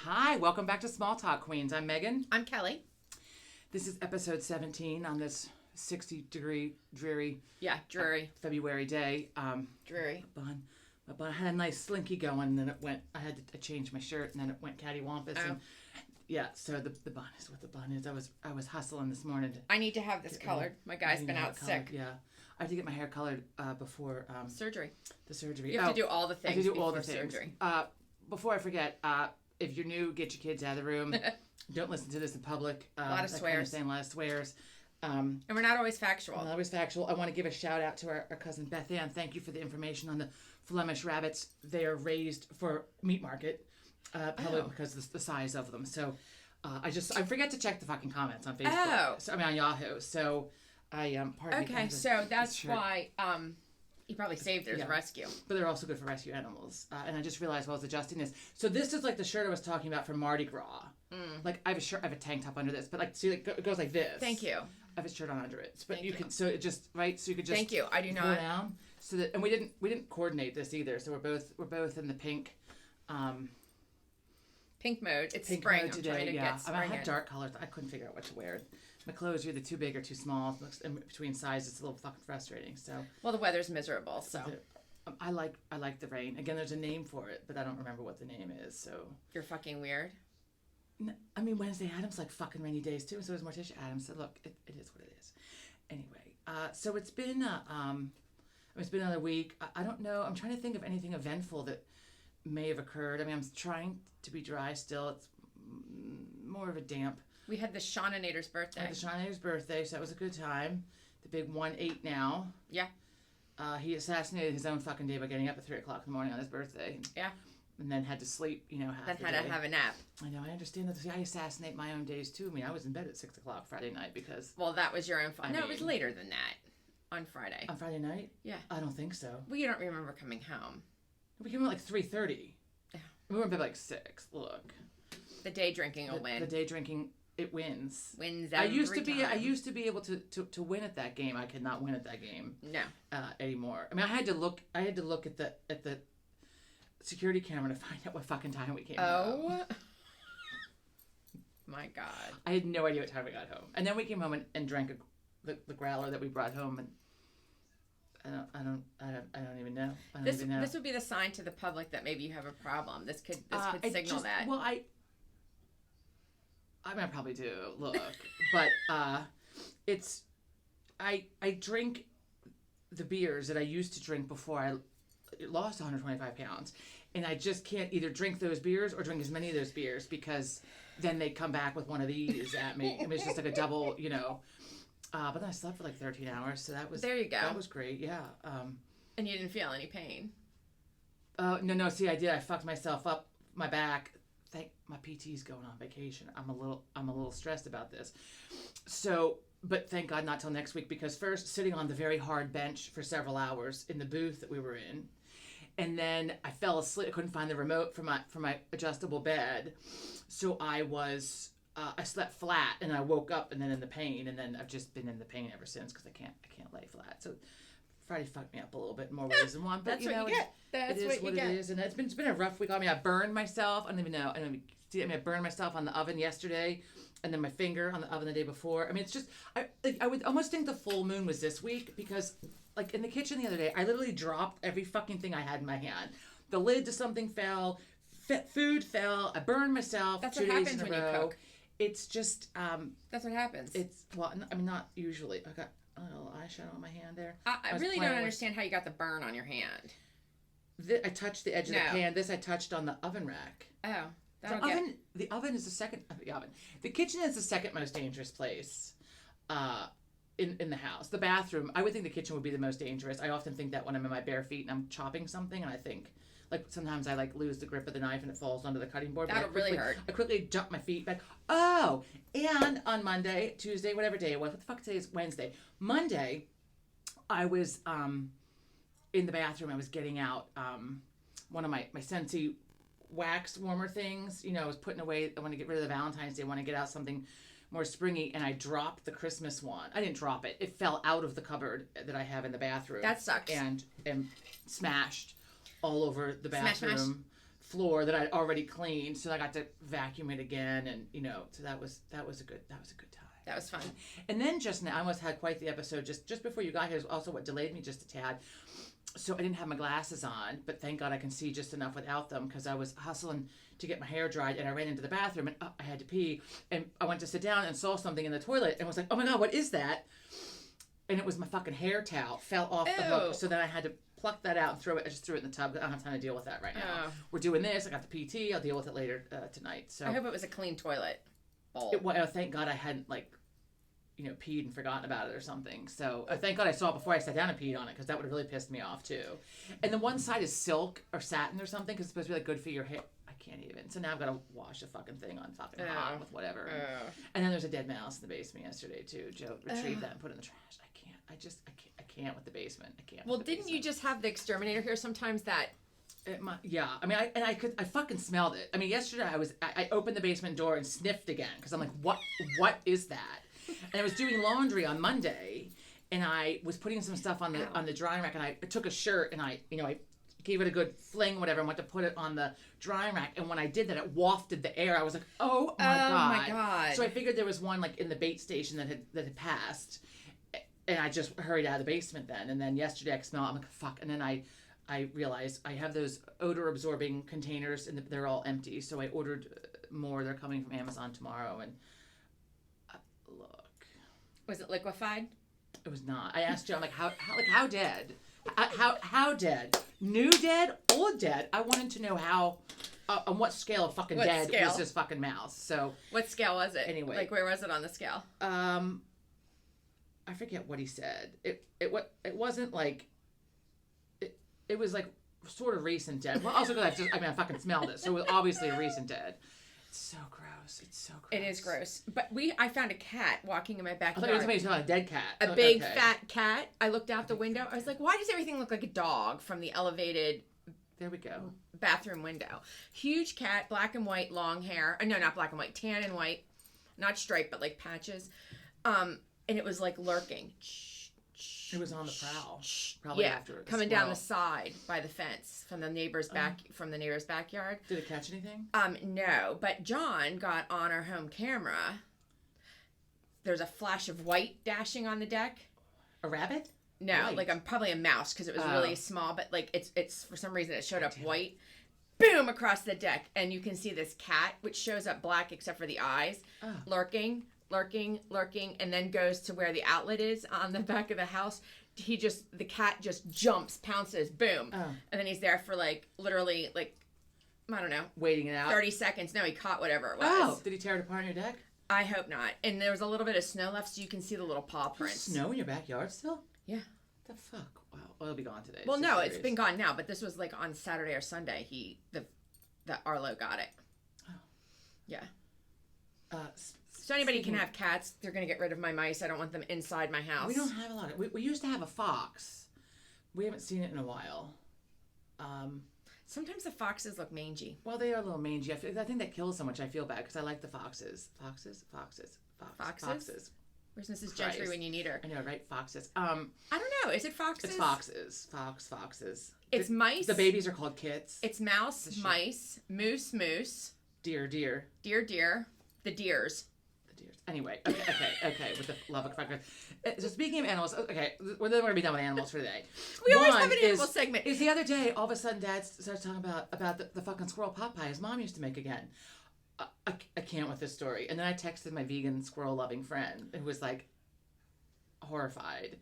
Hi, welcome back to Small Talk Queens. I'm Megan. I'm Kelly. This is episode 17 on this 60-degree, dreary February day. Dreary. But I had a nice slinky going, and then it went, I changed my shirt, and then it went cattywampus. Oh. And yeah, so the bun is what the bun is. I was hustling this morning. I need to have this colored. My guy's been out sick. Yeah. I have to get my hair colored before Surgery. the surgery. You have to do all the things I have to do all before the things. surgery. Before I forget, if you're new, get your kids out of the room. Don't listen to this in public. A lot of swears. A lot of swears. And we're not always factual. Not always factual. I want to give a shout out to our cousin Beth Ann. Thank you for the information on the Flemish rabbits. They are raised for meat market, probably because of the size of them. So I forget to check the fucking comments on Facebook. Oh. So, on Yahoo. So pardon me. Okay, so that's why you probably saved their rescue. But they're also good for rescue animals. And I just realized while I was adjusting this. So this is like the shirt I was talking about for Mardi Gras. Like I have a shirt, I have a tank top under this, but like see, it goes like this. Thank you. I have a shirt on under it, but Thank you you. can. So it just right. So you could just. Thank you. I do pull not. down. So that, and we didn't coordinate this either. So we're both in the pink. Pink mode. It's Pink spring. mode today. I'm trying to get spring I had in. dark colors. I couldn't figure out what to wear. My clothes are either too big or too small. In between sizes, it's a little fucking frustrating. So. Well, the weather's miserable, so. I like the rain. Again, there's a name for it, but I don't remember what the name is. So. You're fucking weird. I mean, Wednesday Addams like fucking rainy days too, and so is Morticia Addams. So look, it is what it is. Anyway, so it's been another week. I don't know. I'm trying to think of anything eventful that may have occurred. I mean, I'm trying to be dry still. It's more of a damp. We had the Shaunator's birthday. The Shaunator's birthday, so that was a good time. The big 1-8 now. Yeah. He assassinated his own fucking day by getting up at 3 o'clock in the morning on his birthday. Yeah. And then had to sleep, half Then the had day. to have a nap. I know, I understand that. See, I assassinate my own days too. I mean, I was in bed at 6 o'clock Friday night because... Well, that was your own fault. No, it was later than that. On Friday. On Friday night? Yeah. I don't think so. Well, you don't remember coming home. We came out like 3:30. Yeah. We were in bed like 6. Look. The day drinking will win. The day drinking, it wins. Wins every time. I used to be able to win at that game. I could not win at that game. No. Anymore. I mean, I had to look at the security camera to find out what fucking time we came home. Oh. My God. I had no idea what time we got home. And then we came home and drank the growler that we brought home, and I don't even know. This would be the sign to the public that maybe you have a problem. This could signal that. Well, I mean, I probably do. Look, but I drink the beers that I used to drink before I lost 125 pounds, and I just can't either drink those beers or drink as many of those beers because then they come back with one of these at me. I mean, it's just like a double, But then I slept for like 13 hours, so that was... There you go. That was great, yeah. And you didn't feel any pain? No, see, I did. I fucked myself up, my back. My PT's going on vacation. I'm a little stressed about this. So, but thank God not till next week, because first, sitting on the very hard bench for several hours in the booth that we were in, and then I fell asleep. I couldn't find the remote for my adjustable bed, so I slept flat, and I woke up, and then in the pain, and then I've just been in the pain ever since because I can't lay flat. So Friday fucked me up a little bit in more ways than one. But That's what you get. That's what you get. It is, and it's been a rough week on me. I burned myself. I don't even know. I burned myself on the oven yesterday, and then my finger on the oven the day before. I mean, it's just I would almost think the full moon was this week because, like, in the kitchen the other day, I literally dropped every fucking thing I had in my hand. The lid to something fell. Food fell. I burned myself. That's 2 what days happens in a when you row. cook. It's just That's what happens. It's not usually. I got a little eyeshadow on my hand there. I really don't understand how you got the burn on your hand. I touched the edge of the pan. This I touched on the oven rack. Oh, The oven is the kitchen is the second most dangerous place in the house. The bathroom, I would think the kitchen would be the most dangerous. I often think that when I'm in my bare feet and I'm chopping something, and I think, like, sometimes I lose the grip of the knife and it falls onto the cutting board. That'll really hurt. I quickly jump my feet back. Oh, and on Monday, Tuesday, whatever day it was, what the fuck today is Wednesday. Monday, I was in the bathroom. I was getting out one of my Scentsy wax warmer things. I was putting away. I want to get rid of the Valentine's Day. I want to get out something more springy, and I dropped the Christmas one. I didn't drop it. It fell out of the cupboard that I have in the bathroom. That sucks. And smashed all over the bathroom. Smash. floor that I'd already cleaned, so I got to vacuum it again, and so that was a good time. That was fun. And then just now, I almost had quite the episode just before you got here. Is also what delayed me just a tad. So I didn't have my glasses on, but thank God I can see just enough without them, because I was hustling to get my hair dried, and I ran into the bathroom, and I had to pee, and I went to sit down and saw something in the toilet and was like, oh my God, what is that? And it was my fucking hair towel fell off the hook. So then I had to pluck that out and throw it. I just threw it in the tub. I don't have time to deal with that right now. We're doing this. I got the PT. I'll deal with it later tonight. So I hope it was a clean toilet bowl. Thank God I hadn't peed and forgotten about it or something. So thank God I saw it before I sat down and peed on it, because that would have really pissed me off too. And the one side is silk or satin or something, because it's supposed to be good for your hair. I can't even. So now I've got to wash the fucking thing on fucking hot with whatever. And then there's a dead mouse in the basement yesterday too. Joe retrieved that and put it in the trash. I can't with the basement. I can't. Well, didn't you just have the exterminator here sometimes that... Yeah, I mean, I fucking smelled it. I mean, yesterday I opened the basement door and sniffed again, because I'm like, what is that? And I was doing laundry on Monday, and I was putting some stuff on the drying rack, and I took a shirt and I gave it a good fling, whatever, and went to put it on the drying rack. And when I did that, it wafted the air. I was like, oh my God. So I figured there was one in the bait station that had passed. And I just hurried out of the basement then. And then yesterday I could smell it. I'm like, fuck. And then I realized I have those odor absorbing containers, and they're all empty. So I ordered more. They're coming from Amazon tomorrow. And look. Was it liquefied? It was not. I asked Joe, I'm like, how dead? How dead? New dead? Old dead? I wanted to know how, on what scale of fucking dead was this fucking mouse. So. What scale was it? Anyway. Like, where was it on the scale? I forget what he said. It wasn't like, it was like sort of recent dead. Well, also because I fucking smelled it, so it was obviously a recent dead. It's so gross. It's so gross. It is gross. But I found a cat walking in my backyard. I thought you were talking about a dead cat. A big fat cat. I looked out the window. I was like, why does everything look like a dog from the elevated? There we go. Bathroom window. Huge cat, black and white, long hair. No, not black and white, tan and white, not striped, but like patches. And it was like lurking. It was on the prowl. Probably after coming down the side by the fence from the neighbor's backyard. Did it catch anything? No, but John got on our home camera. There's a flash of white dashing on the deck. A rabbit? No, white. Like probably a mouse, because it was really small, but like it's for some reason it showed up white. Boom, across the deck, and you can see this cat, which shows up black except for the eyes, lurking, and then goes to where the outlet is on the back of the house. The cat just jumps, pounces, boom, and then he's there for like literally like, I don't know, waiting it out 30 seconds. No, he caught whatever it was. Oh, did he tear it apart on your deck? I hope not. And there was a little bit of snow left, so you can see the little paw prints. Snow in your backyard still? Yeah. The fuck? Wow. Well, it'll be gone today. Well, no, it's been gone now, but this was like on Saturday or Sunday. The Arlo got it. Oh. Yeah. So anybody can have cats. They're going to get rid of my mice. I don't want them inside my house. We don't have a lot of... We used to have a fox. We haven't seen it in a while. Sometimes the foxes look mangy. Well, they are a little mangy. I think that kills so much. I feel bad because I like the foxes. Foxes? Where's Mrs. Gentry when you need her? I know, right? Foxes. I don't know. Is it foxes? It's foxes. Foxes. It's mice. The babies are called kits. It's mouse, mice, moose, deer. Deer. The deers. Anyway, okay, with the love of fuckers. So speaking of animals, okay, we're going to be done with animals for today. We always have an animal segment. Is the other day, all of a sudden, Dad starts talking about the fucking squirrel pot pie his mom used to make again. I can't with this story. And then I texted my vegan squirrel-loving friend, who was like horrified.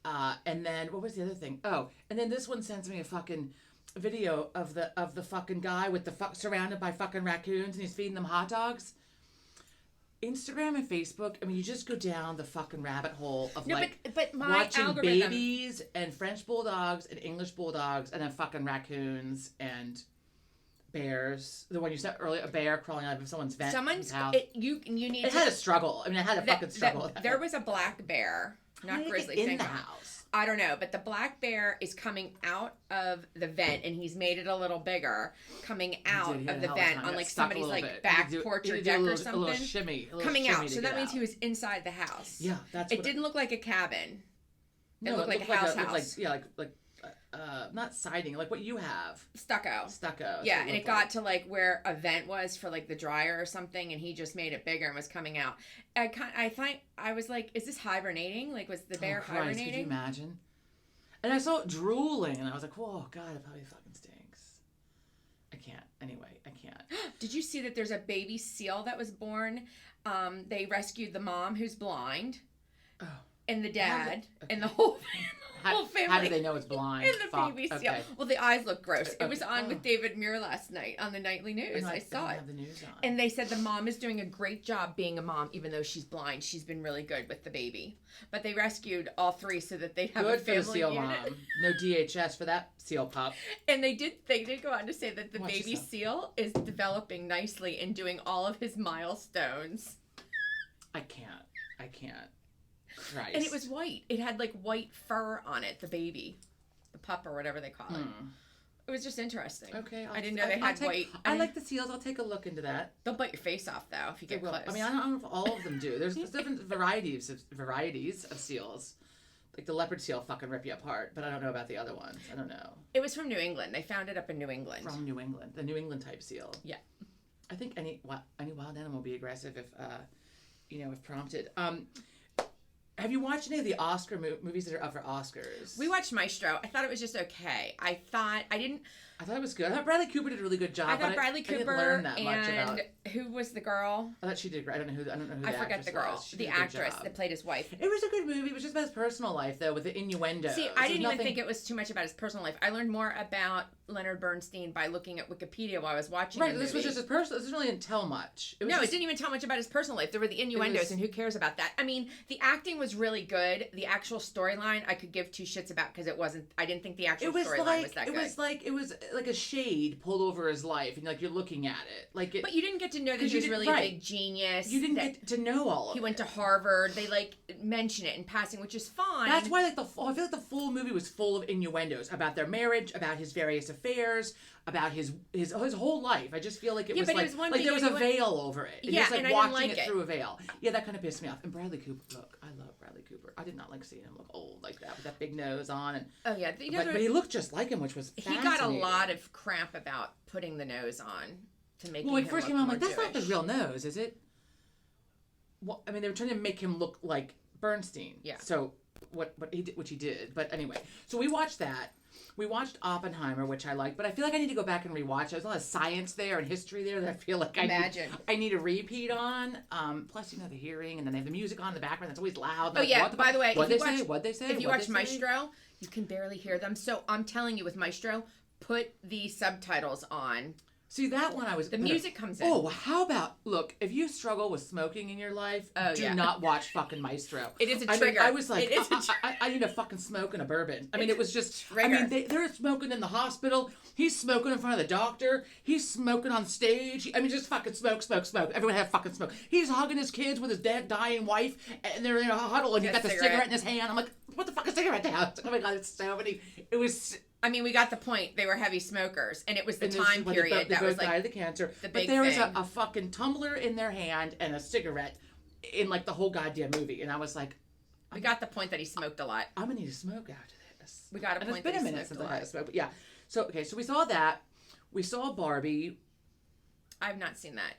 And then what was the other thing? Oh, and then this one sends me a fucking video of the fucking guy with surrounded by fucking raccoons, and he's feeding them hot dogs. Instagram and Facebook, I mean, you just go down the fucking rabbit hole of but my watching algorithm... babies and French bulldogs and English bulldogs and then fucking raccoons and bears. The one you said earlier, a bear crawling out of someone's house. You need. It had a struggle. I mean, it had a fucking struggle. There was a black bear, not grizzly. In the house. I don't know, but the black bear is coming out of the vent, and he's made it a little bigger, coming out of the vent on like somebody's like back porch or deck or something. A little shimmy. Coming out, so that means he was inside the house. Yeah, that's. It didn't look like a cabin. It looked like a house. Like not siding, like what you have. Stucco. Stucco. Yeah, and it got to like where a vent was for like the dryer or something, and he just made it bigger and was coming out. I was like, is this hibernating? Like, was the bear hibernating? Could you imagine? And I saw it drooling, and I was like, whoa, God, it probably fucking stinks. I can't. Anyway, I can't. Did you see that there's a baby seal that was born? They rescued the mom who's blind, and the dad, and the whole family. How do they know it's blind? And the baby seal. Okay. Well, the eyes look gross. It was on with David Muir last night on the nightly news. I saw it. Have the news on. And they said the mom is doing a great job being a mom, even though she's blind. She's been really good with the baby. But they rescued all three so that they'd have a family for the seal unit. mom. No DHS for that seal pup. And they did go on to say that the baby seal is developing nicely and doing all of his milestones. I can't. Christ. And it was white. It had like white fur on it, the baby. The pup or whatever they call it. It was just interesting. Okay. I didn't know they had white. I like the seals. I'll take a look into that. They'll bite your face off though if you get close. I mean, I don't know if all of them do. There's different varieties of seals. Like the leopard seal fucking rip you apart, but I don't know about the other ones. I don't know. It was from New England. They found it up in New England. From New England. The New England type seal. Yeah. I think any wild animal will be aggressive if if prompted. Have you watched any of the Oscar movies that are up for Oscars? We watched Maestro. I thought it was just okay. I thought it was good. I thought Bradley Cooper did a really good job. I thought Bradley Cooper I didn't learn that much about. Who was the girl? I thought she did great. I don't know who the I forget the girl. Was. The actress that played his wife. It was a good movie. It was just about his personal life, though, with the innuendo. See, I didn't even think it was too much about his personal life. I learned more about Leonard Bernstein by looking at Wikipedia while I was watching the movie. This was just his personal. This really didn't tell much. It didn't even tell much about his personal life. There were the innuendos, and who cares about that? I mean, the acting was really good. The actual storyline, I could give two shits about because it wasn't. I didn't think the actual storyline was that good. It was like a shade pulled over his life, and you're looking at it But you didn't get to know that he was really a big genius. You didn't get to know all of it. He went to Harvard. They mention it in passing, which is fine. That's why I feel like the full movie was full of innuendos about their marriage, about his various affairs, about his whole life. I just feel like it was like there was a veil over it. And just and watching I didn't like it through a veil. Yeah, that kind of pissed me off. And Bradley Cooper, look, I love Bradley Cooper. I did not like seeing him look old like that with that big nose on. And but he looked just like him, which was fascinating. He got a lot of crap about putting the nose on to make. Well, when it first came out, I'm like, that's not the real nose, is it? Well, I mean, they were trying to make him look like Bernstein. Yeah. So what he did, which he did. But anyway, so we watched that. We watched Oppenheimer, which I liked, but I feel like I need to go back and rewatch. There's a lot of science there and history there that I feel like I need a repeat on. Plus, the hearing, and then they have the music on in the background. That's always loud. Oh, yeah. By the way, what'd they say? If you watch Maestro, you can barely hear them. So I'm telling you, with Maestro, put the subtitles on. See, that one the music comes in. Oh, well, how about, look, if you struggle with smoking in your life, do not watch fucking Maestro. It is a trigger. I was like, I need a fucking smoke and a bourbon. I mean, it was just, trigger. I mean, they're smoking in the hospital. He's smoking in front of the doctor. He's smoking on stage. I mean, just fucking smoke. Everyone have fucking smoke. He's hugging his kids with his dying wife, and they're in a huddle, and he's got the cigarette in his hand. I'm like, what the fuck is cigarette now? Oh my God, it's so many. It was... I mean, we got the point. They were heavy smokers, and it was the time period that was like died of the cancer. The big but there thing. was a fucking tumbler in their hand and a cigarette in like the whole goddamn movie, and I was like, we got the point that he smoked a lot. I'm gonna need to smoke after this. We got a point that he smoked a lot. It's been a minute since I had a smoke, but yeah. So we saw that. We saw Barbie. I've not seen that.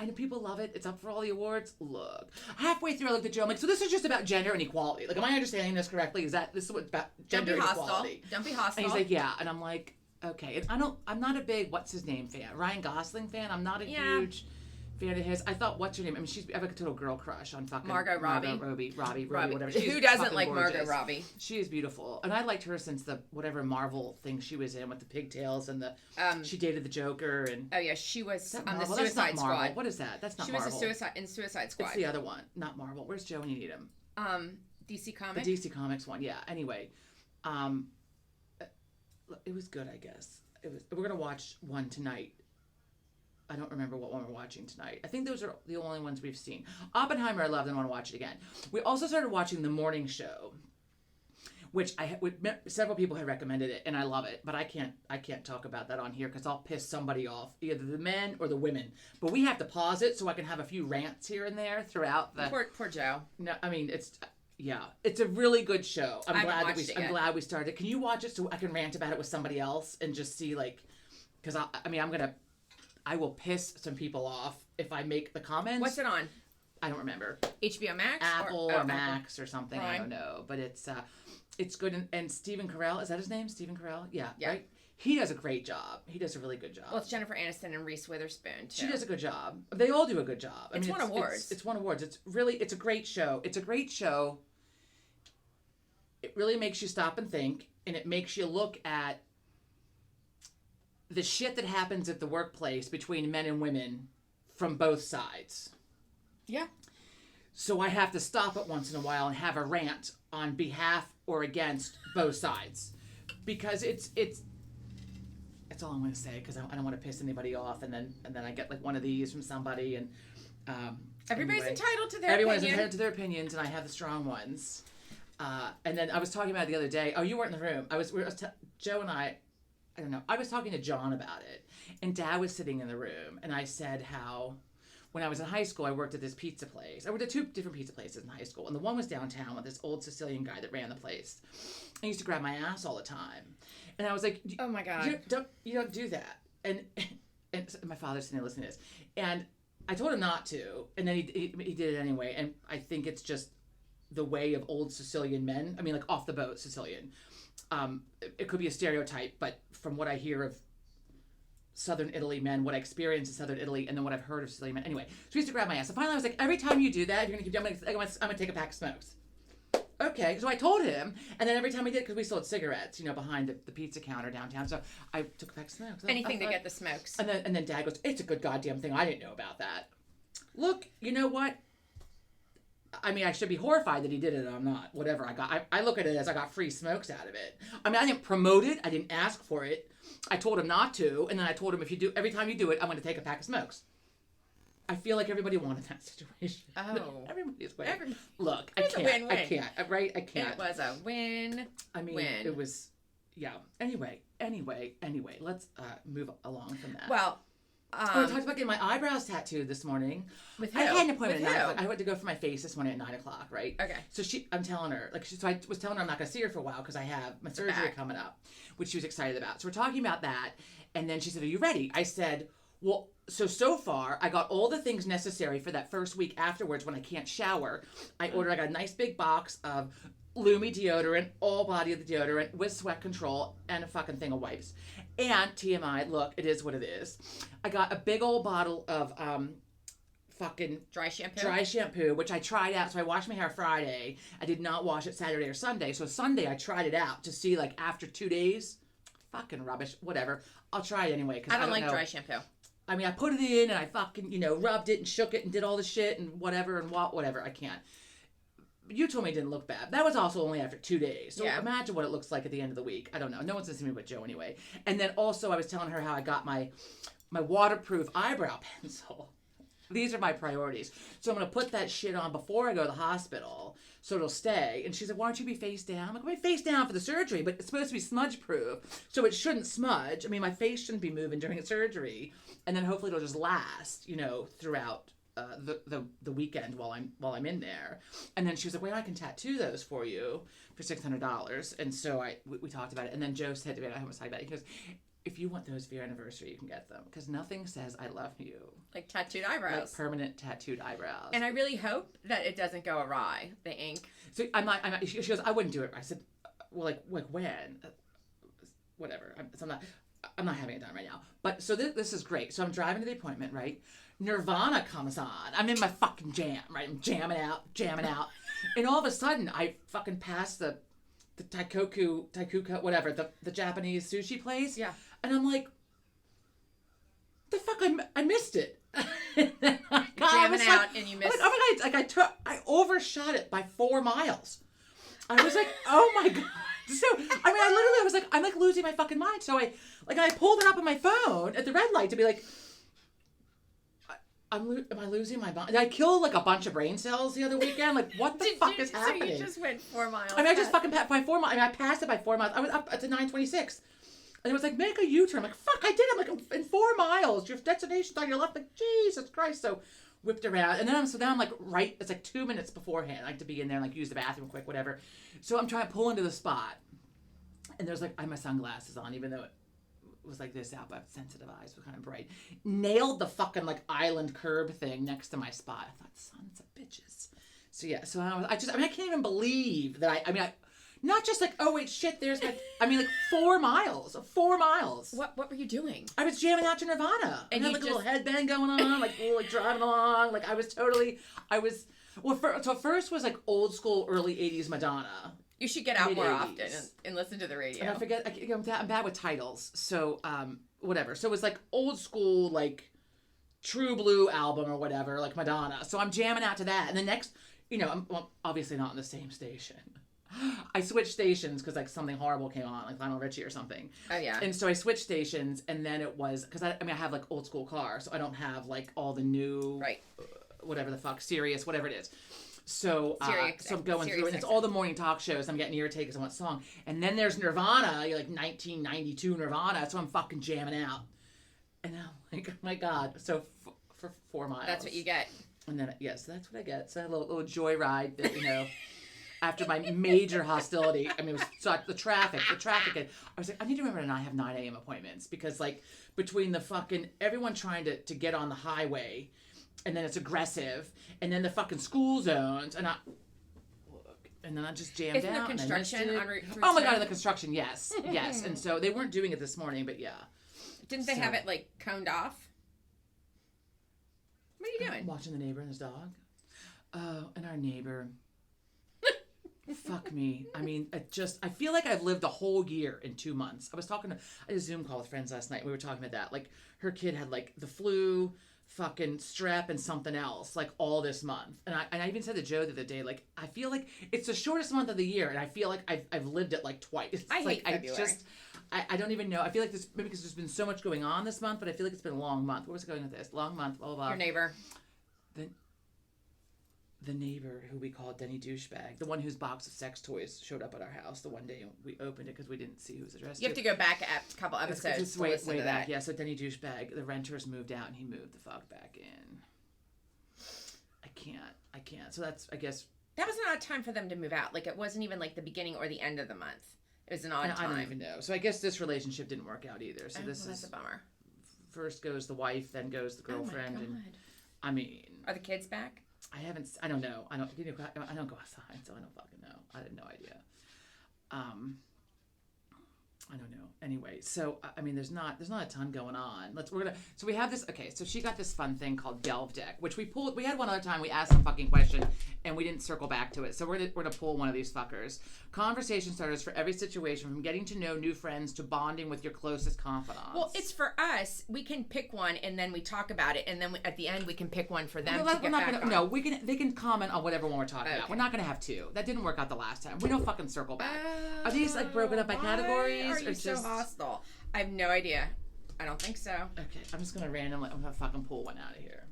I know people love it. It's up for all the awards. Look, halfway through, I looked at Joe. I'm like, so this is just about gender and equality. Like, am I understanding this correctly? Is that this is what about gender and equality? Don't be hostile. And he's like, yeah. And I'm like, okay. And I'm not a big what's his name fan. Ryan Gosling fan. I'm not a huge fan of his. I thought, what's her name? I mean, I have a total girl crush on fucking Margot Robbie, whatever. Who doesn't like Margot Robbie? She is beautiful, and I liked her since the whatever Marvel thing she was in with the pigtails and the. She dated the Joker and. Oh yeah, she was on the Marvel? Suicide Squad. What is that? That's not Marvel. She was in Suicide Squad. It's the other one, not Marvel. Where's Joe when you need him? DC Comics. The DC Comics one, yeah. Anyway, it was good, I guess. We're gonna watch one tonight. I don't remember what one we're watching tonight. I think those are the only ones we've seen. Oppenheimer, I loved and want to watch it again. We also started watching The Morning Show, which several people had recommended it, and I love it. But I can't talk about that on here because I'll piss somebody off, either the men or the women. But we have to pause it so I can have a few rants here and there throughout the. Poor Joe. No, I mean Yeah, it's a really good show. I haven't watched it yet. I'm glad we started. Can you watch it so I can rant about it with somebody else and just see like, because I will piss some people off if I make the comments. What's it on? I don't remember. HBO Max? Apple or Max or something. Prime. I don't know, but it's good. And Stephen Carell, is that his name? Stephen Carell? Yeah. Right. He does a great job. He does a really good job. Well, it's Jennifer Aniston and Reese Witherspoon too. She does a good job. They all do a good job. It's won awards. It's won awards. It's a great show. It's a great show. It really makes you stop and think, and it makes you look at the shit that happens at the workplace between men and women from both sides. Yeah. So I have to stop it once in a while and have a rant on behalf or against both sides, because it's all I'm going to say, because I don't want to piss anybody off, and then I get like one of these from somebody, and everybody's entitled to their everyone's entitled to their opinions, and I have the strong ones. And then I was talking about it the other day. Oh, you weren't in the room. Joe and I don't know. I was talking to John about it, and Dad was sitting in the room, and I said how when I was in high school, I worked at this pizza place. I worked at 2 different pizza places in high school, and the one was downtown with this old Sicilian guy that ran the place. I used to grab my ass all the time, and I was like, "Oh my God, you don't do that." And my father's sitting there listening to this, and I told him not to, and then he did it anyway. And I think it's just the way of old Sicilian men. I mean, like off the boat Sicilian. It could be a stereotype, but from what I hear of Southern Italy men, what I experienced in Southern Italy, and then what I've heard of Sicilian men. Anyway, so he used to grab my ass. And finally I was like, every time you do that, you're going to keep doing it, I'm going to take a pack of smokes. Okay, so I told him, and then every time he did, because we sold cigarettes, behind the pizza counter downtown, so I took a pack of smokes. Anything to get the smokes. And then Dad goes, it's a good goddamn thing. I didn't know about that. Look, you know what? I mean, I should be horrified that he did it, and I'm not. Whatever I look at it as I got free smokes out of it. I mean, I didn't promote it. I didn't ask for it. I told him not to, and then I told him every time you do it, I'm going to take a pack of smokes. I feel like everybody wanted that situation. Oh. Everybody's winning. Look, I can't. Win-win. I can't. Right? I can't. It was a win. I mean, it was, yeah. Anyway, let's move along from that. Well, I talked about getting my eyebrows tattooed this morning. With who? I had an appointment With at 9 who? o'clock. I went to go for my face this morning at 9 o'clock, right? Okay. So I'm telling her, so I was telling her I'm not going to see her for a while because I have my surgery coming up, which she was excited about. So we're talking about that. And then she said, are you ready? I said, well, so far, I got all the things necessary for that first week afterwards when I can't shower. I got a nice big box of Lumi deodorant, all body of the deodorant with sweat control, and a fucking thing of wipes. And TMI, look, it is what it is. I got a big old bottle of fucking dry shampoo, which I tried out. So I washed my hair Friday. I did not wash it Saturday or Sunday. So Sunday I tried it out to see, like, after 2 days. Fucking rubbish. Whatever. I'll try it anyway. Cause I don't like know. dry shampoo. I mean, I put it in and I fucking, rubbed it and shook it and did all the shit and whatever and whatever. I can't. You told me it didn't look bad. That was also only after 2 days. So imagine what it looks like at the end of the week. I don't know. No one's listening to me but Joe anyway. And then also I was telling her how I got my waterproof eyebrow pencil. These are my priorities. So I'm going to put that shit on before I go to the hospital so it'll stay. And she's like, why don't you be face down? I'm like, I'm face down for the surgery, but it's supposed to be smudge proof. So it shouldn't smudge. I mean, my face shouldn't be moving during the surgery. And then hopefully it'll just last, throughout the weekend while I'm in there. And then she was like, well, I can tattoo those for you for $600. And so we talked about it. And then Joe said to me, I was talking about it, he goes, if you want those for your anniversary, you can get them. Because nothing says I love you. Like tattooed eyebrows. Like permanent tattooed eyebrows. And I really hope that it doesn't go awry, the ink. So I'm not, she goes, I wouldn't do it. I said, well, like when? Whatever. I'm not having it done right now. But so this is great. So I'm driving to the appointment, right? Nirvana comes on. I'm in my fucking jam, right? I'm jamming out. And all of a sudden, I fucking pass the Taikuka, whatever, the Japanese sushi place. Yeah. And I'm like, the fuck, I missed it. Jamming out and you missed it. Oh my God, I overshot it by 4 miles. I was like, oh my God. So, I was like, I'm like losing my fucking mind. So I pulled it up on my phone at the red light to be like, am I losing my mind? Did I kill like a bunch of brain cells the other weekend? Like, what the fuck is happening? So you just went 4 miles. I mean, I just fucking by 4 miles. I mean, I passed it by 4 miles. I was up to 926. And it was like, make a U-turn. I'm like, fuck, I did. I'm like, in 4 miles. Your destination's on your left. Like, Jesus Christ. So whipped around. And then I'm like, right, it's like 2 minutes beforehand. I like to be in there and like use the bathroom quick, whatever. So I'm trying to pull into the spot. And there's like, I have my sunglasses on, even though it was like this out, but I have sensitive eyes, were kind of bright. Nailed the fucking like island curb thing next to my spot. I thought, sons of bitches. So yeah, so I can't even believe that I not just like, oh wait, shit, there's my, like 4 miles. 4 miles. What were you doing? I was jamming out to Nirvana. And I had like a little headband going on, like driving along. Like so first was like old school early 80s Madonna. You should get out more often and listen to the radio. And I forget, I'm bad with titles. So, whatever. So it was like old school, like True Blue album or whatever, like Madonna. So I'm jamming out to that. And the next, I'm obviously not on the same station. I switched stations because like something horrible came on, like Lionel Richie or something. Oh yeah. And so I switched stations, and then it was because I have like old school car, so I don't have like all the new whatever the fuck Sirius, whatever it is. So so I'm going through, and it's all the morning talk shows. I'm getting irritated because I want song, and then there's Nirvana, like 1992 Nirvana. So I'm fucking jamming out, and I'm like, oh my god. So for 4 miles, that's what you get. And then yes, that's what I get. So I had a little joyride that after my major hostility, it was the traffic. I was like, I need to remember to not have 9 a.m. appointments because, like, between the fucking everyone trying to get on the highway, and then it's aggressive, and then the fucking school zones, and then I just jammed Isn't out. The construction on Route 3? Oh my god, the construction, yes, yes. And so they weren't doing it this morning, but yeah. Didn't they have it like coned off? What are you doing? Watching the neighbor and his dog. Oh, and our neighbor. Fuck me. I feel like I've lived a whole year in 2 months. I had a Zoom call with friends last night. We were talking about that. Like, her kid had, like, the flu, fucking strep, and something else, like, all this month. And I even said to Joe the other day, like, I feel like it's the shortest month of the year, and I feel like I've lived it, like, twice. It's I hate February. I don't even know. I feel like maybe because there's been so much going on this month, but I feel like it's been a long month. Where was it going with this? Long month, blah, blah, blah. Your neighbor. The neighbor who we called Denny Douchebag, the one whose box of sex toys showed up at our house the one day we opened it because we didn't see who was addressed. You have to go back a couple episodes. It's way back. Yeah, so Denny Douchebag, the renters moved out and he moved the fuck back in. I can't. So that's, I guess. That was an odd time for them to move out. Like, it wasn't even like the beginning or the end of the month. It was an odd time. I don't even know. So I guess this relationship didn't work out either. So that's a bummer. First goes the wife, then goes the girlfriend. Oh my God. Are the kids back? I don't know. I don't go outside, so I don't fucking know. I had no idea. I don't know. Anyway, so there's not a ton going on. So we have this. Okay, so she got this fun thing called Delve Deck, which we pulled. We had one other time. We asked some fucking question and we didn't circle back to it. So we're gonna pull one of these fuckers. Conversation starters for every situation, from getting to know new friends to bonding with your closest confidants. Well, it's for us. We can pick one and then we talk about it, and then at the end we can pick one for them to get back on. No, they can comment on whatever one we're talking about. We're not gonna have 2. That didn't work out the last time. We don't fucking circle back. Are these like broken up by categories? Are you so hostile? I have no idea. I don't think so. Okay, I'm just gonna randomly. I'm gonna fucking pull one out of here.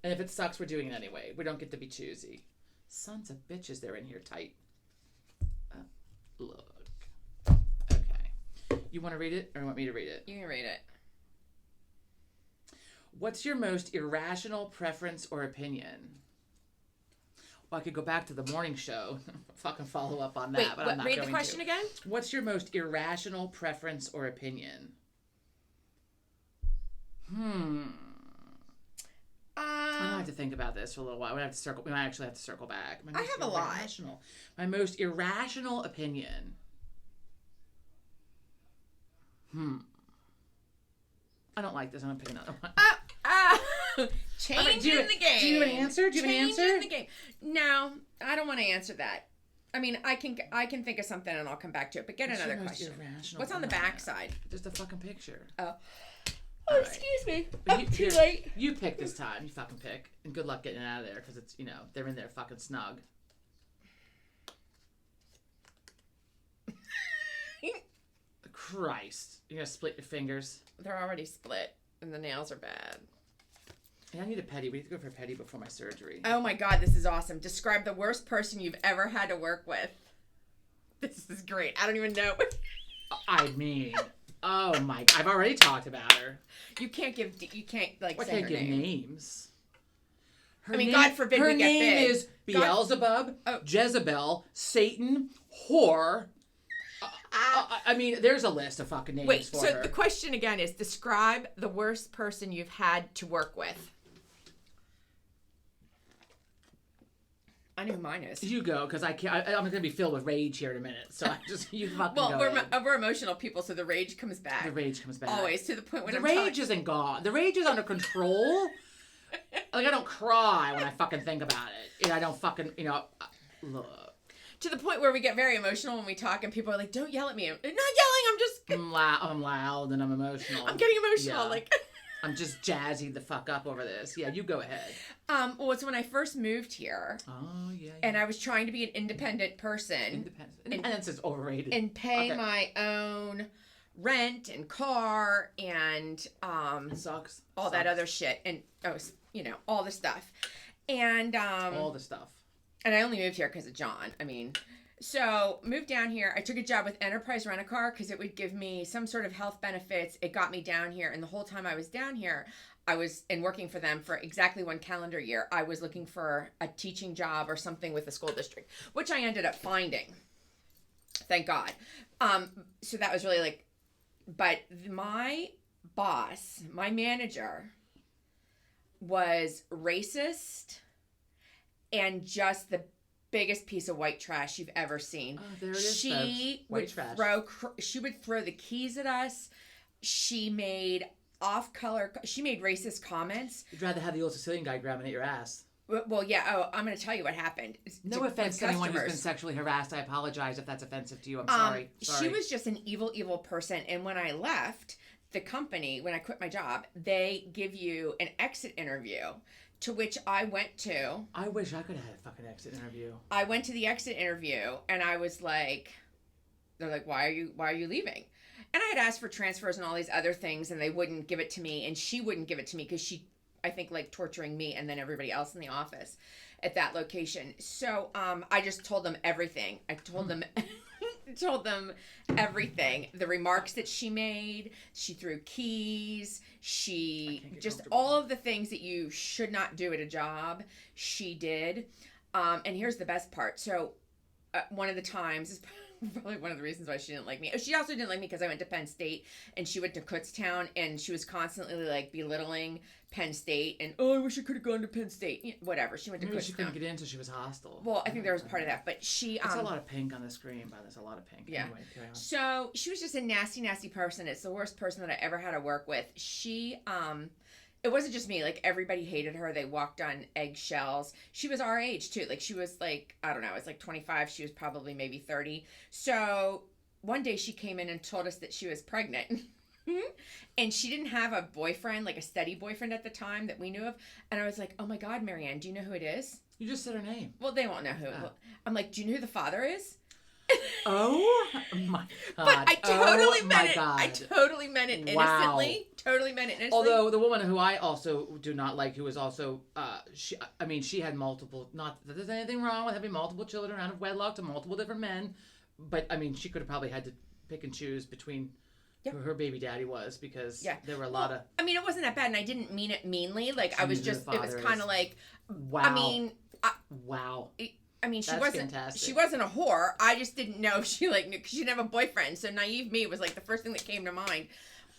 And if it sucks, we're doing it anyway. We don't get to be choosy. Sons of bitches, they're in here tight. Look. Okay. You want to read it, or want me to read it? You can read it. What's your most irrational preference or opinion? Well, I could go back to the morning show, fucking follow up on that, Wait, but I'm not read going the question to. Again? What's your most irrational preference or opinion? I might have to think about this for a little while. We might actually have to circle back. I have a lot. My most irrational opinion. I don't like this. I'm gonna pick another one. Changing the game. Do you have an answer? Changing the game. No, I don't want to answer that. I can think of something and I'll come back to it. But get another question. What's on the back side? Just a fucking picture. Oh, excuse me. Too late. You pick this time. You fucking pick. And good luck getting out of there because it's, they're in there fucking snug. Christ. You're going to split your fingers. They're already split and the nails are bad. Yeah, I need a pedi. We need to go for a pedi before my surgery. Oh my God, this is awesome. Describe the worst person you've ever had to work with. This is great. I don't even know. Oh my! I've already talked about her. You can't like I say can't her give name. names. I mean, God forbid her we get name big. is Beelzebub, Jezebel, Satan, whore. I mean, there's a list of fucking names Wait, for so her. the question again is, describe the worst person you've had to work with. I know who mine is. You go, because I can't. I'm going to be filled with rage here in a minute. So you fucking well, go. we're emotional people, so the rage comes back. The rage comes back. Always, to the point when the rage isn't gone. The rage is under control. Like, I don't cry when I fucking think about it. And I don't fucking, look. To the point where we get very emotional when we talk, and people are like, "Don't yell at me." I'm not yelling. I'm just. I'm loud and I'm emotional. I'm getting emotional. Yeah. Like. I'm just jazzy the fuck up over this. Yeah, you go ahead. Well, it's when I first moved here. Oh, yeah. And I was trying to be an independent person. Independence is overrated. And pay my own rent and car and sucks. All that other shit and all the stuff. And all the stuff. And I only moved here because of John. I mean, so moved down here. I took a job with Enterprise Rent-A-Car because it would give me some sort of health benefits. It got me down here, and the whole time I was down here, I was working for them for exactly 1 calendar year. I was looking for a teaching job or something with the school district, which I ended up finding. Thank God. So that was really but my boss, my manager, was racist and just the biggest piece of white trash you've ever seen. Oh, there it is. She would throw the keys at us. She made racist comments. You'd rather have the old Sicilian guy grabbing at your ass. Well, yeah. Oh, I'm going to tell you what happened. No offense to anyone who's been sexually harassed. I apologize if that's offensive to you. I'm sorry. She was just an evil, evil person. And when I left the company, when I quit my job, they give you an exit interview. To which I went to. I wish I could have had a fucking exit interview. I went to the exit interview and I was like, they're like, why are you leaving? And I had asked for transfers and all these other things and they wouldn't give it to me and she wouldn't give it to me because she, I think, like torturing me and then everybody else in the office at that location. So I just told them everything. I told them everything. The remarks that she made, she threw keys, she just all of the things that you should not do at a job, she did. And here's the best part. So one of the times is probably one of the reasons why she didn't like me. She also didn't like me because I went to Penn State and she went to Kutztown and she was constantly like belittling Penn State and I wish I could have gone to Penn State. Whatever. She went to Kutztown. She couldn't get in until she was hostile. Well, I think there was part of that, but she. It's a lot of pink on the screen, but there's a lot of pink. Yeah. Anyway, carry on. So she was just a nasty, nasty person. It's the worst person that I ever had to work with. She it wasn't just me. Like, everybody hated her. They walked on eggshells. She was our age, too. Like, she was, like, I don't know. It's like 25. She was probably maybe 30. So one day she came in and told us that she was pregnant. And she didn't have a boyfriend, like a steady boyfriend at the time that we knew of. And I was like, oh, my God, Marianne, do you know who it is? You just said her name. Well, they won't know who. Oh. I'm like, do you know who the father is? Oh my God. But I totally meant it. God. I totally meant it innocently. Wow. Totally meant it innocently. Although the woman who I also do not like, who is also, she had multiple, not that there's anything wrong with having multiple children out of wedlock to multiple different men, but I mean, she could have probably had to pick and choose between who her baby daddy was because there were a lot of. I mean, it wasn't that bad, and I didn't mean it meanly. Like, I was just, it was kind of like, wow. I mean, wow. I mean, she That's wasn't. fantastic. She wasn't a whore. I just didn't know if she knew because she didn't have a boyfriend. So naive me was like the first thing that came to mind.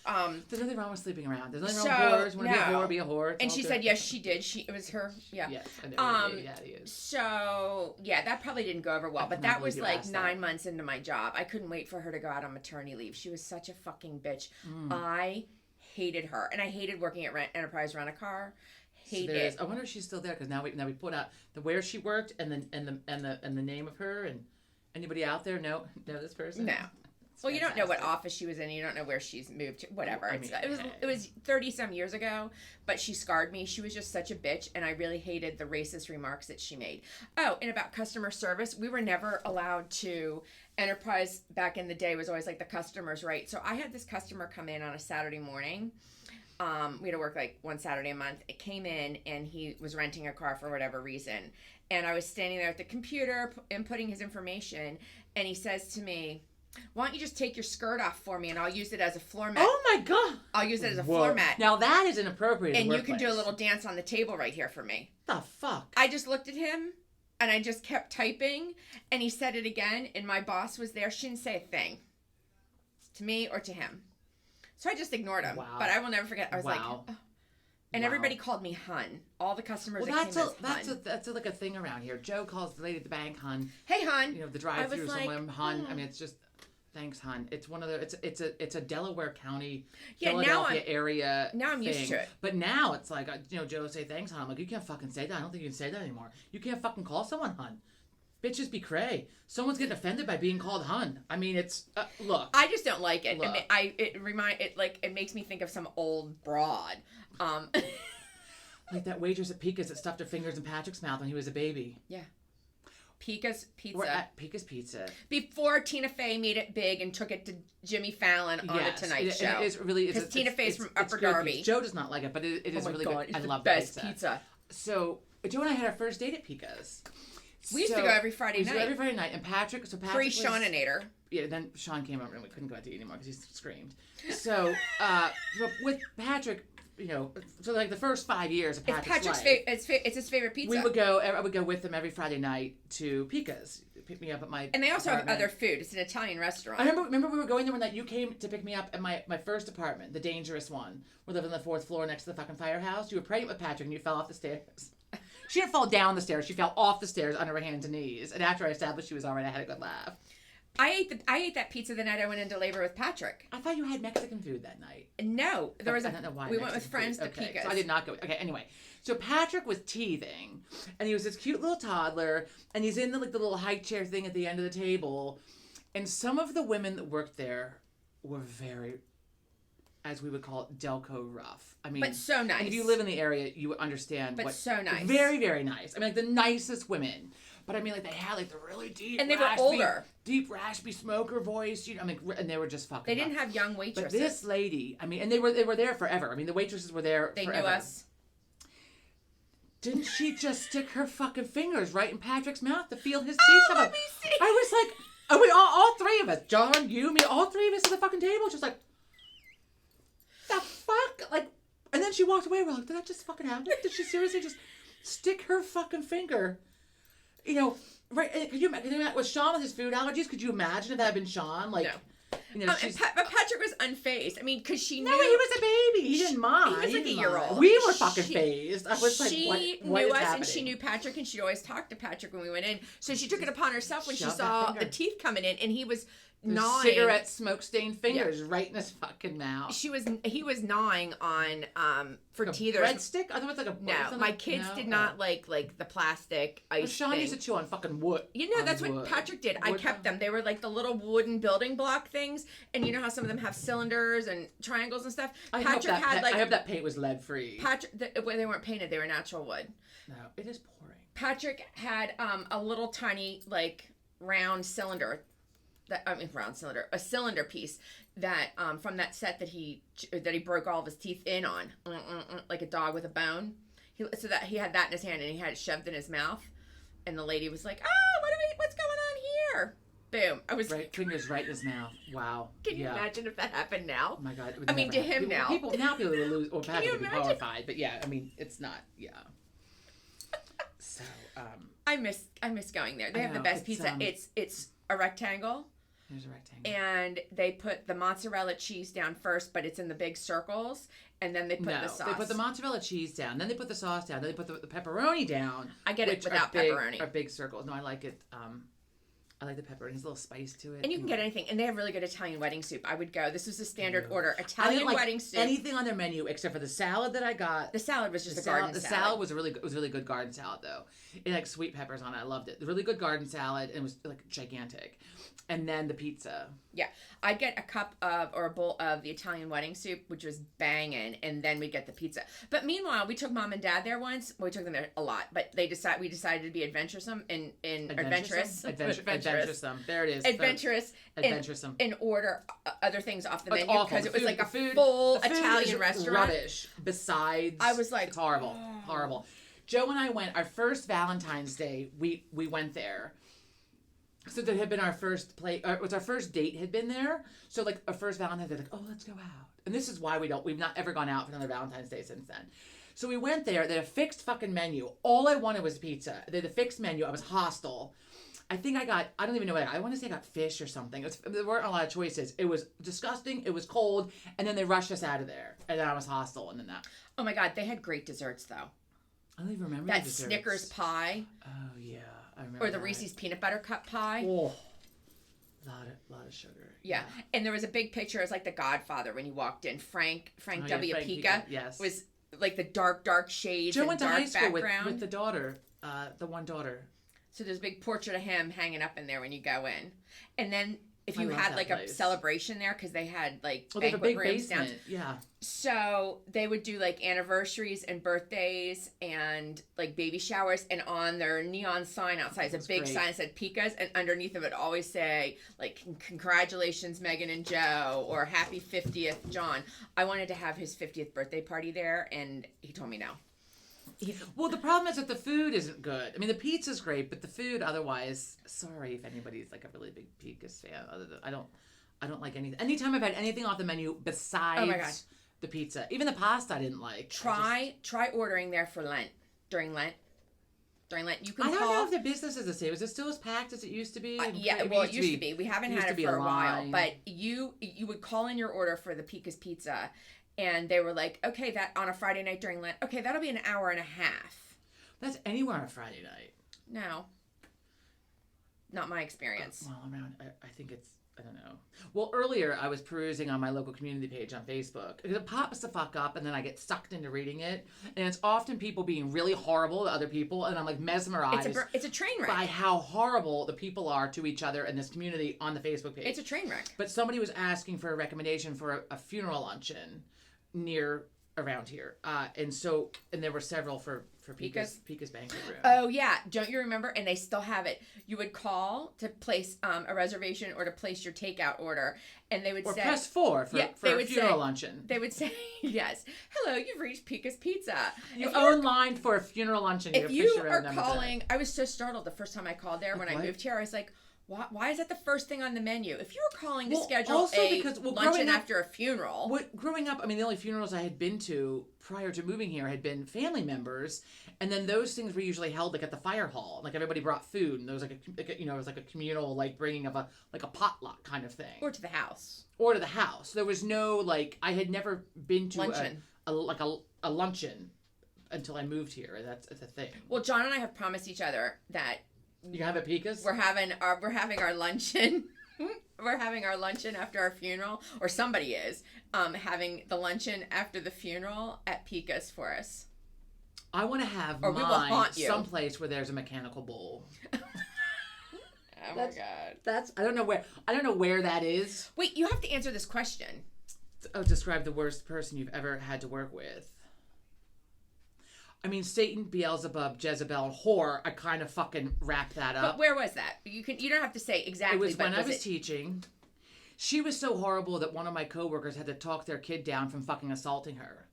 There's nothing wrong with sleeping around. There's nothing wrong with whores. You want to be a whore, and she said yes, she did. It was her. Yeah. Yes, I know. Yeah, it is. So yeah, that probably didn't go over well. But that was like 9 months into my job. I couldn't wait for her to go out on maternity leave. She was such a fucking bitch. I hated her, and I hated working at Enterprise Rent-A-Car. I wonder if she's still there because now we put out where she worked and the name of her and anybody out there know this person. No. Well, you don't know what office she was in. You don't know where she's moved to. Whatever. It was 30-some years ago, but she scarred me. She was just such a bitch, and I really hated the racist remarks that she made. Oh, and about customer service, we were never allowed to. Enterprise back in the day was always like the customer's right. So I had this customer come in on a Saturday morning. We had to work like one Saturday a month. It came in and he was renting a car for whatever reason. And I was standing there at the computer inputting his information. And he says to me, Why don't you just take your skirt off for me and I'll use it as a floor mat. Oh my God. I'll use it as a Whoa. floor mat. Now that is inappropriate. And you can do a little dance on the table right here for me. The fuck? I just looked at him and I just kept typing and he said it again and my boss was there. She didn't say a thing to me or to him. So I just ignored him. Wow. But I will never forget. I was like, Wow. oh. And everybody called me Hun. All the customers Well, that came as Hun. that's like a thing around here. Joe calls the lady at the bank Hun. Hey, Hun. You know, the drive-through like, someone Hun. I mean, it's just thanks, Hun. It's one of the it's a Delaware County, Philadelphia area. Now I'm thing. used to it. But now it's like Joe say thanks, Hun. I'm like, you can't fucking say that. I don't think you can say that anymore. You can't fucking call someone Hun. Bitches be cray. Someone's getting offended by being called Hun. I mean, it's look. I just don't like it. Look. It makes me think of some old broad. Like that waitress at Pika's that stuffed her fingers in Patrick's mouth when he was a baby. Yeah. Pika's Pizza. We're at Pika's Pizza. Before Tina Fey made it big and took it to Jimmy Fallon on the Tonight Show. It is really because Tina Fey's from Upper good Darby. pizza. Joe does not like it, but it is really good. It's I the love best the pizza. So Joe and I had our first date at Pika's. We used to go every Friday night. Every Friday night, and Patrick. Pre-Seaninator. Yeah, then Sean came over and we couldn't go out to eat anymore because he screamed. So with Patrick, so like the first 5 years of Patrick's life, it's his favorite pizza. I would go with him every Friday night to Pika's, pick me up at my. And they also apartment. have other food. It's an Italian restaurant. I remember we were going there one night. You came to pick me up at my first apartment, the dangerous one. We live on the 4th floor next to the fucking firehouse. You were pregnant with Patrick and you fell off the stairs. She didn't fall down the stairs. She fell off the stairs under her hands and knees. And after I established she was all right, I had a good laugh. I ate that pizza the night I went into labor with Patrick. I thought you had Mexican food that night. No, there was I don't know why. We went with friends to okay, Pika's. so I did not go. Okay, anyway, so Patrick was teething, and he was this cute little toddler, and he's in the little high chair thing at the end of the table, and some of the women that worked there were very, as we would call it, Delco rough. I mean, but so nice. And if you live in the area, you would understand. But so nice. Very, very nice. I mean, like the nicest women. But I mean, like they had the really deep, and they raspy, were older, deep raspy smoker voice. I mean, and they were just fucking. They didn't have young waitresses. But this lady, I mean, and they were there forever. I mean, the waitresses were there. They forever. knew us. Didn't she just stick her fucking fingers right in Patrick's mouth to feel his teeth come up? Let me see. I was like, we all three of us, John, you, me, all three of us at the fucking table, just like, the fuck, like, and then she walked away. We're like, did that just fucking happen? Did she seriously just stick her fucking finger? Right, could you imagine with Sean with his food allergies? Could you imagine if that had been Sean? Like, no. But Patrick was unfazed. I mean, because she knew. No, he was a baby. He didn't mind. He was like a year-old. We were fucking phased. I was like, she what knew is us happening? and she knew Patrick and she always talked to Patrick when we went in. So she took it upon herself when she Shove that saw finger. the teeth coming in and he was Those gnawing. cigarette smoke stained fingers right in his fucking mouth. He was gnawing on for Like teethers. breadstick? I thought it was like a No, my kids did not like the plastic ice Sean thing. used to chew on fucking wood. That's what Patrick did. I kept them. They were like the little wooden building block things, and you know how some of them have cylinders and triangles and stuff. I hope that paint was lead free. They weren't painted. They were natural wood. No, it is pouring. Patrick had a little tiny round cylinder. A cylinder piece that from that set that he broke all of his teeth in on, like a dog with a bone. He had that in his hand and he had it shoved in his mouth, and the lady was like, "Oh, what's going on here?" Boom! I was fingers right in his mouth. Wow. Can you imagine if that happened now? Oh my God! I mean, to him now. People will lose. Or Patrick would be horrified. But yeah, I mean, it's not. Yeah. So. I miss going there. They have the best pizza. It's a rectangle. There's a rectangle. And they put the mozzarella cheese down first, but it's in the big circles, and then they put the sauce. They put the mozzarella cheese down, then they put the sauce down, then they put the pepperoni down. I get it without pepperoni. Are big circles. No, I like it. I like the pepperoni. There's a little spice to it. And you can get anything. And they have really good Italian wedding soup. I would go. This was the standard order. Italian wedding soup. Anything on their menu except for the salad that I got. The salad was just a garden salad. The salad was really good garden salad though. It had sweet peppers on it. I loved it. The really good garden salad, and it was gigantic. And then the pizza. Yeah. I'd get a cup of or a bowl of the Italian wedding soup, which was banging, and then we'd get the pizza. But meanwhile, we took Mom and Dad there once. Well, we took them there a lot, but we decided to be adventuresome adventurous. Adventuresome. There it is. Adventurous. Adventuresome. And order other things off the menu because it was like a full Italian restaurant. Rubbish. Besides, I was like, it's horrible, horrible. Joe and I went our first Valentine's Day. We went there. So that had been our first it was our first date had been there. So like our first Valentine's Day, like, oh, let's go out. And this is why we've not ever gone out for another Valentine's Day since then. So we went there. They had a fixed fucking menu. All I wanted was pizza. They had a fixed menu. I was hostile. I think I don't even know what I want to say I got fish or something. There weren't a lot of choices. It was disgusting. It was cold. And then they rushed us out of there. And then I was hostile. And then that. Oh my God, they had great desserts though. I don't even remember that the desserts. Snickers pie. Oh yeah, I remember. Or the that. Reese's peanut butter cup pie. Oh, lot of sugar. Yeah. And there was a big picture. It was like The Godfather when you walked in. Frank Oh, W. Frank Pica yes. was like the dark shades Joe and went to dark high school background. with the daughter, the one daughter. So there's a big portrait of him hanging up in there when you go in. And then if I you love had that like place. a celebration there, because they had like Well, they have a banquet big rooms basement. down. Yeah. So they would do like anniversaries and birthdays and like baby showers, and on their neon sign outside is a That's big great. sign that said Picas, and underneath it would always say like congratulations Megan and Joe, or happy 50th John. I wanted to have his 50th birthday party there, and he told me no. Well, the problem is that the food isn't good. I mean, the pizza's great, but the food otherwise. Sorry if anybody's like a really big Picas fan. Other than I don't like anything. Anytime I've had anything off the menu besides Oh my God. the pizza, even the pasta I didn't like. Try ordering there for Lent, during Lent. You can I don't call. know if the business is the same. Is it still as packed as it used to be? Yeah, well, it used to be. We haven't used had to it be for a a while, line. but you would call in your order for the Picas Pizza, and they were like, okay, that on a Friday night during Lent, okay, that'll be an hour and a half. That's anywhere on a Friday night. No, not my experience. Well, around, I think it's, I don't know. Well, earlier I was perusing on my local community page on Facebook. It pops the fuck up and then I get sucked into reading it. And it's often people being really horrible to other people. And I'm like mesmerized It's a train wreck. by how horrible the people are to each other in this community on the Facebook page. It's a train wreck. But somebody was asking for a recommendation for a funeral luncheon around here. And there were several for Picas banquet room. Oh yeah, don't you remember? And they still have it. You would call to place a reservation or to place your takeout order, and they would Or say press 4 for they a would funeral say- luncheon. They would say yes. Hello, you've reached Picas Pizza. You If you're- own line for a funeral luncheon. If have you push your own are number calling, I was so startled the first time I called there when I what? moved here. I was like, why is that the first thing on the menu? If you were calling to Well, schedule also a because, well, luncheon growing up- after a funeral, Growing up, I mean, the only funerals I had been to prior to moving here had been family members, and then those things were usually held like at the fire hall. Like everybody brought food, and there was it was like a communal like bringing of a potluck kind of thing, or to the house. or to the house. There was no like I had never been to Luncheon. a luncheon until I moved here. It's a thing. Well, John and I have promised each other that You have a Picas? we're having our luncheon. We're having our luncheon after our funeral, or somebody is having the luncheon after the funeral at Picas for us. I want to have Or we will mine haunt you. someplace where there's a mechanical bull. Oh That's- my god! I don't know where that is. Wait, you have to answer this question. Oh, describe the worst person you've ever had to work with. I mean, Satan, Beelzebub, Jezebel, whore. I kind of fucking wrap that But up. where was that? You don't have to say exactly. It was but when I was it- teaching. She was so horrible that one of my coworkers had to talk their kid down from fucking assaulting her.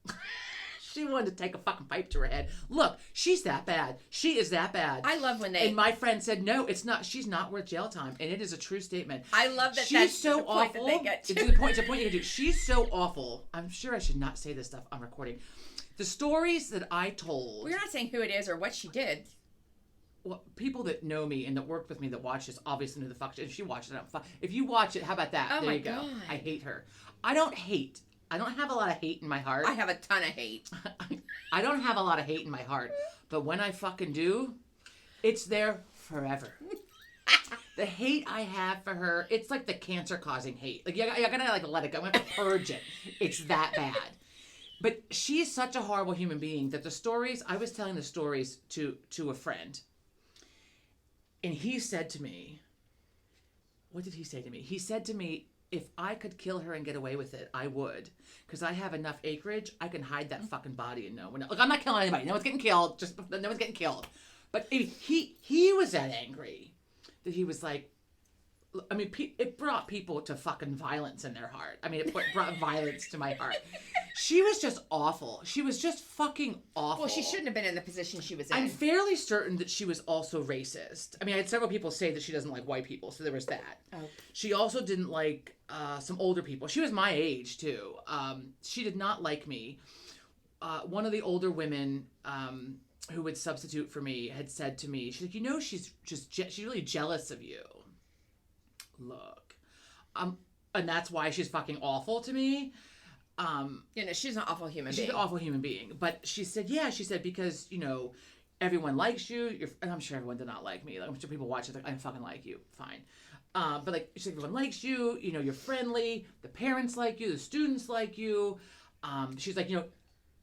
She wanted to take a fucking pipe to her head. Look, she's that bad. She is that bad. I love when they. And my friend said, no, it's not. She's not worth jail time. And it is a true statement. I love that. She's That's so the point awful. that they get to. It's the point you can do. She's so awful. I'm sure I should not say this stuff on recording. The stories that I told. We're not saying who it is or what she did. Well, people that know me and that worked with me that watch this obviously know the fuck. If she watched it, if you watch it, how about that? Oh there my you go. God. I hate her. I don't hate. I don't have a lot of hate in my heart. I have a ton of hate. I don't have a lot of hate in my heart. But when I fucking do, it's there forever. The hate I have for her, it's like the cancer-causing hate. Like, you're gonna like let it go. I'm gonna purge it. It's that bad. But she's such a horrible human being that the stories, I was telling the stories to a friend. And he said to me, what did he say to me? He said to me, if I could kill her and get away with it, I would. Because I have enough acreage, I can hide that fucking body and no one. Look, I'm not killing anybody. No one's getting killed. No one's getting killed. But he was that angry that he was like, I mean, it brought people to fucking violence in their heart. I mean, brought violence to my heart. She was just awful. She was just fucking awful. Well, she shouldn't have been in the position she was in. I'm fairly certain that she was also racist. I mean, I had several people say that she doesn't like white people, so there was that. Oh. She also didn't like some older people. She was my age, too. She did not like me. One of the older women who would substitute for me had said to me, she's like, you know, she's really jealous of you. Look. And that's why she's fucking awful to me. You know, she's an awful human being. She's an awful human being. But she said, because, you know, everyone likes you. And I'm sure everyone did not like me. Like, I'm sure people watch it like, I fucking like you. Fine. But, like, she said, everyone likes you. You know, you're friendly. The parents like you. The students like you. She's like, you know,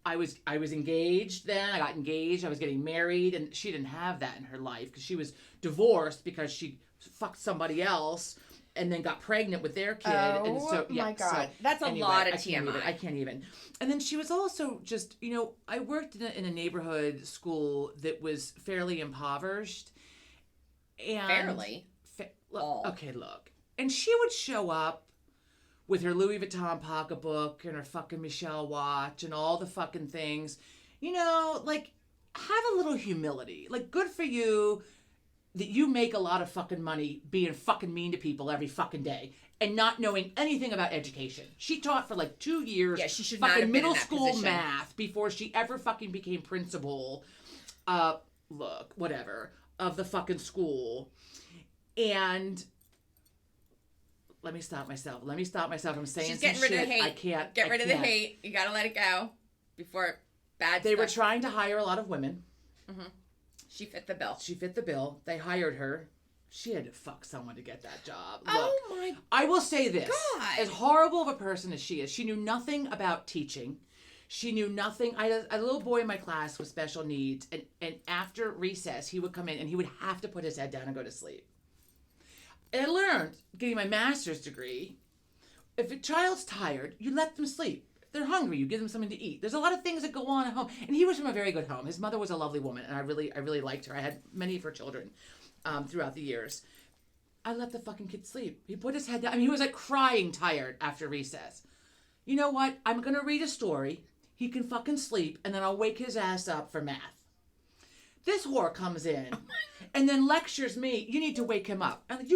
I was engaged then. I got engaged. I was getting married. And she didn't have that in her life because she was divorced because she fucked somebody else and then got pregnant with their kid. And so, my God. That's a lot of TMI. I can't even. And then she was also just, you know, I worked in a neighborhood school that was fairly impoverished. And Fairly? Okay, look. And she would show up with her Louis Vuitton pocketbook and her fucking Michelle watch and all the fucking things. You know, like, have a little humility. Like, good for you that you make a lot of fucking money being fucking mean to people every fucking day and not knowing anything about education. She taught for like 2 years. Yeah, she should fucking not have been middle in that school position. math before she ever fucking became principal. Look, whatever, of the fucking school. And let me stop myself. I'm saying She's getting rid of the hate. I can't. Get rid of the hate. You gotta let it go before bad They stuff. were trying to hire a lot of women. Mm-hmm. She fit the bill. She fit the bill. They hired her. She had to fuck someone to get that job. Look, Oh my I will say this. God. As horrible of a person as she is, she knew nothing about teaching. She knew nothing. I had a little boy in my class with special needs, and after recess, he would come in and he would have to put his head down and go to sleep. And I learned, getting my master's degree, if a child's tired, you let them sleep. They're hungry, you give them something to eat. There's a lot of things that go on at home. And he was from a very good home. His mother was a lovely woman, and I really liked her. I had many of her children throughout the years. I let the fucking kid sleep. He put his head down. I mean, he was like crying tired after recess. You know what? I'm going to read a story. He can fucking sleep, and then I'll wake his ass up for math. This whore comes in and then lectures me. You need to wake him up. And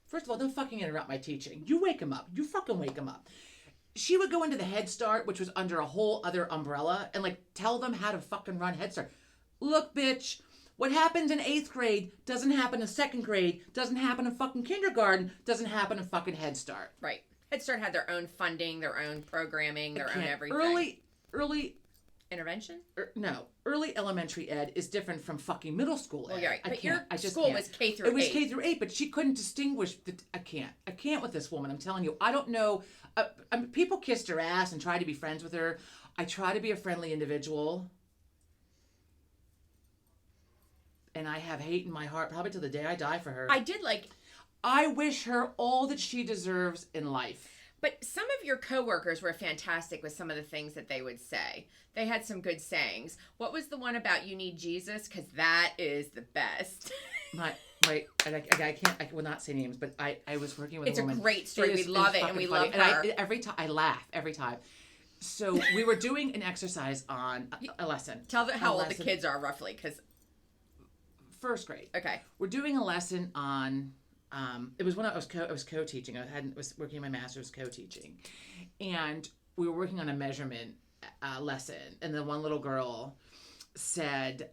first of all, don't fucking interrupt my teaching. You wake him up. You fucking wake him up. She would go into the Head Start, which was under a whole other umbrella, and like tell them how to fucking run Head Start. Look, bitch, what happens in 8th grade doesn't happen in 2nd grade, doesn't happen in fucking kindergarten, doesn't happen in fucking Head Start. Right. Head Start had their own funding, their own programming, their own everything. Early intervention? Early elementary ed is different from fucking middle school ed. Well, you're right. But your school was K through 8. It was K through 8, but she couldn't distinguish. I can't with this woman. I'm telling you. I don't know. People kissed her ass and tried to be friends with her. I try to be a friendly individual. And I have hate in my heart probably till the day I die for her. I wish her all that she deserves in life. But some of your coworkers were fantastic with some of the things that they would say. They had some good sayings. What was the one about you need Jesus? Because that is the best. I will not say names, but I was working with a woman. It's a great story. We love it, and we love her. Every time I laugh every time. So we were doing an exercise on a lesson. Tell them how old the kids are roughly, because 1st grade. Okay. We're doing a lesson on. It was when I was co-teaching. I was working on my master's co-teaching, and we were working on a measurement lesson. And then one little girl said,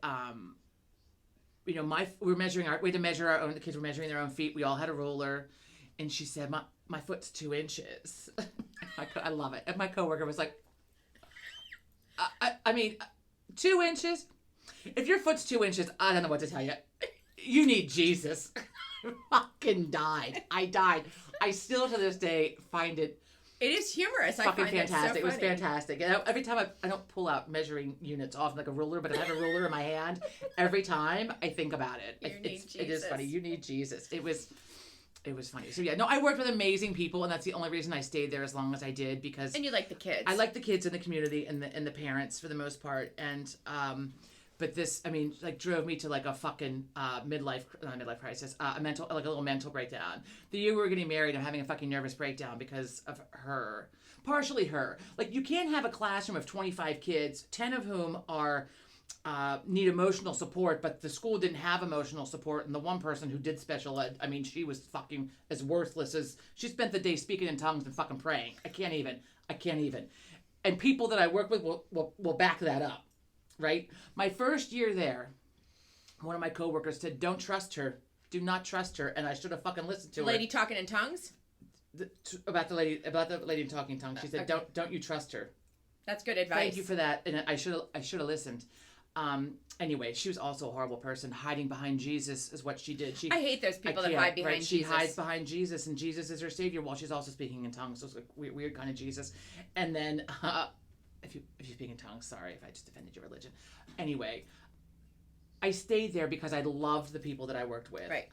we had to measure our own. The kids were measuring their own feet. We all had a ruler, and she said, "My foot's 2 inches." I love it. And my coworker was like, I mean, 2 inches. If your foot's 2 inches, I don't know what to tell you. You need Jesus. Fucking died. I died. I still to this day find it. It is humorous. Fucking I find fantastic. It so was fantastic. And every time I don't pull out measuring units off like a ruler, but I have a ruler in my hand. Every time I think about it, it is funny. You need Jesus. It was funny. So yeah, no, I worked with amazing people, and that's the only reason I stayed there as long as I did, because and you like the kids. I like the kids in the community and the parents for the most part, and but this, I mean, like drove me to like a fucking not midlife crisis, a little mental breakdown. The year we were getting married, I'm having a fucking nervous breakdown because of her. Partially her. Like, you can't have a classroom of 25 kids, 10 of whom are need emotional support, but the school didn't have emotional support, and the one person who did special ed, I mean, she was fucking as worthless as, she spent the day speaking in tongues and fucking praying. I can't even. And people that I work with will back that up, right? My first year there, one of my coworkers said, "Don't trust her. Do not trust her," and I should have fucking listened to her. Lady talking in tongues? About the lady in talking tongues. She said, okay. Don't you trust her." That's good advice. Thank you for that, and I should have listened. Anyway, she was also a horrible person. Hiding behind Jesus is what she did. I hate those people that hide behind Jesus. She hides behind Jesus, and Jesus is her savior while she's also speaking in tongues. So it's like weird kind of Jesus. And then, if you speak in tongues, sorry if I just offended your religion. Anyway, I stayed there because I loved the people that I worked with. Right.